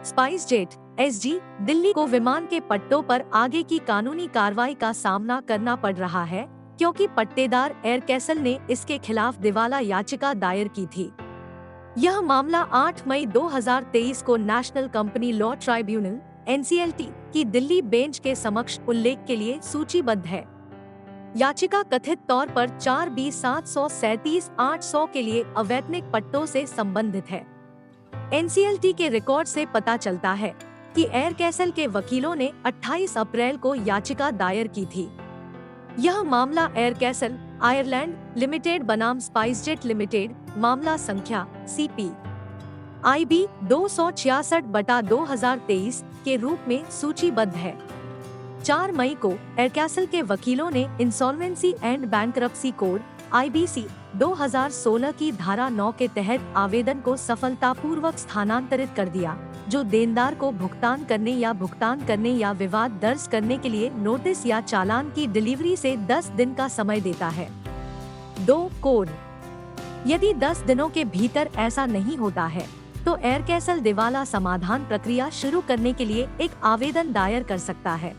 Spice jet SG Delhi को विमान के पट्टों पर आगे की कानूनी कार्रवाई का सामना करना पड़ रहा है, क्योंकि पट्टेदार एयर कैसल ने इसके खिलाफ दिवाला याचिका दायर की थी। यह मामला 8 मई 2023 को national company law tribunal (NCLT) की दिल्ली बेंच के समक्ष उल्लेख के लिए सूचीबद्ध है। याचिका कथित तौर पर 4B-737-800 के लिए अवैतनिक पट्टों से संबंधित है। NCLT के रिकॉर्ड से पता चलता है कि एयर कैसल के वकीलों ने 28 अप्रैल को याचिका दायर की थी। यह मामला एयर कैसल आयरलैंड लिमिटेड बनाम स्पाइसजेट लिमिटेड मामला संख्या CP-IB 266/2023 के रूप में सूचीबद्ध है। 4 मई को एयर कैसल के वकीलों ने insolvency and bankruptcy code IBC 2016 की धारा 9 के तहत आवेदन को सफलतापूर्वक स्थानांतरित कर दिया, जो देनदार को भुगतान करने या विवाद दर्ज करने के लिए नोटिस या चालान की डिलीवरी से 10 दिन का समय देता है। 2 कोड यदि 10 दिनों के भीतर ऐसा नहीं होता है तो एयर कैसल दिवाला समाधान प्रक्रिया शुरू करने के लिए एक आवेदन दायर कर सकता है।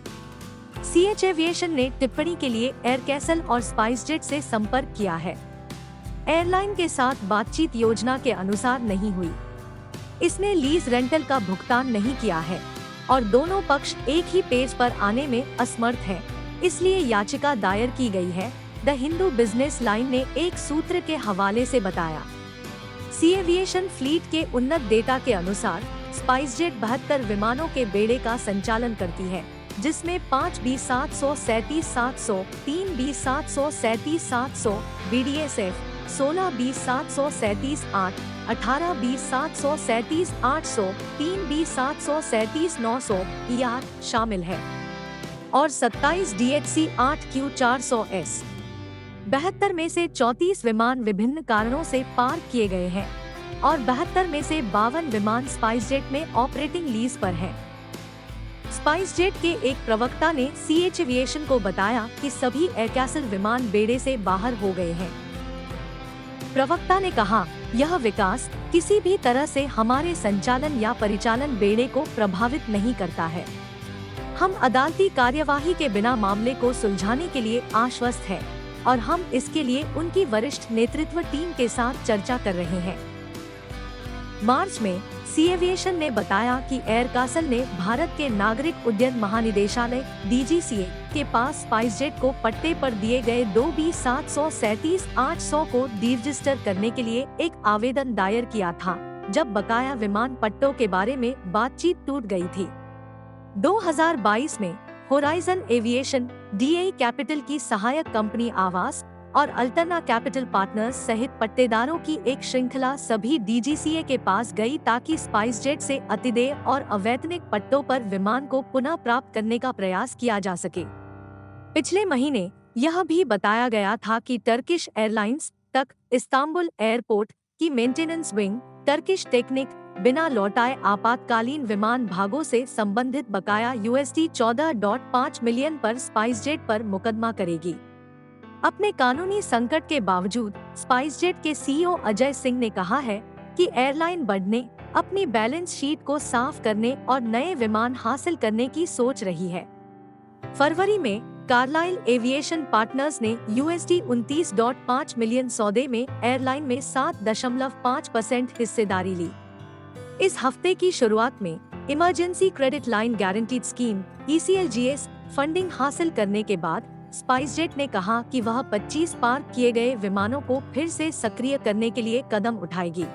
CH एविएशन ने टिप्पणी के लिए एयर कैसल और स्पाइसजेट से संपर्क किया है। एयरलाइन के साथ बातचीत योजना के अनुसार नहीं हुई। इसने लीज रेंटल का भुगतान नहीं किया है और दोनों पक्ष एक ही पेज पर आने में असमर्थ हैं। इसलिए याचिका दायर की गई है, द हिंदू बिजनेस लाइन ने एक सूत्र के हवाले से बताया। सी एविएशन फ्लीट के उन्नत डेटा के अनुसार स्पाइसजेट 72 विमानों के बेड़े का संचालन करती है, जिसमें 5B-737-700, 3B-737-700, BDSF, 16B-737-8, 18B-737-800, 3B-737-900 ER शामिल है और 27 DHC 8Q400S। 72 में से 34 विमान विभिन्न कारणों से पार्क किए गए हैं और 72 में से 52 विमान स्पाइसजेट में ऑपरेटिंग लीज पर हैं। स्पाइसजेट के एक प्रवक्ता ने CH एविएशन को बताया कि सभी एयर कैसल विमान बेड़े से बाहर हो गए हैं। प्रवक्ता ने कहा, यह विकास किसी भी तरह से हमारे संचालन या परिचालन बेड़े को प्रभावित नहीं करता है। हम अदालती कार्यवाही के बिना मामले को सुलझाने के लिए आश्वस्त हैं और हम इसके लिए उनकी वरिष्ठ नेतृत्व टीम के साथ चर्चा कर रहे हैं। मार्च में सी एविएशन ने बताया कि एयर कैसल ने भारत के नागरिक उड्डयन महानिदेशालय DGCA के पास स्पाइसजेट को पट्टे पर दिए गए 2B-737-800 को डीरजिस्टर करने के लिए एक आवेदन दायर किया था, जब बकाया विमान पट्टों के बारे में बातचीत टूट गई थी। 2022 में होराइजन एविएशन, DI कैपिटल की सहायक कंपनी आवास और अल्टरना कैपिटल पार्टनर्स सहित पट्टेदारों की एक श्रृंखला सभी DGCA के पास गई ताकि स्पाइसजेट से अतिदेय और अवैतनिक पट्टों पर विमान को पुनः प्राप्त करने का प्रयास किया जा सके। पिछले महीने यह भी बताया गया था कि टर्किश एयरलाइंस तक इस्तांबुल एयरपोर्ट की मेंटेनेंस विंग टर्किश टेक्निक बिना लौटाए आपातकालीन विमान भागों से संबंधित बकाया $14.5 मिलियन पर स्पाइसजेट पर मुकदमा करेगी। अपने कानूनी संकट के बावजूद स्पाइसजेट के CEO अजय सिंह ने कहा है कि एयरलाइन बढ़ने, अपनी बैलेंस शीट को साफ करने और नए विमान हासिल करने की सोच रही है। फरवरी में कार्लाइल एविएशन पार्टनर्स ने $29.5 मिलियन सौदे में एयरलाइन में 7.5% हिस्सेदारी ली। इस हफ्ते की शुरुआत में emergency credit line guaranteed scheme ECLGS funding हासिल करने के बाद स्पाइसजेट ने कहा कि वह 25 पार्क किए गए विमानों को फिर से सक्रिय करने के लिए कदम उठाएगी।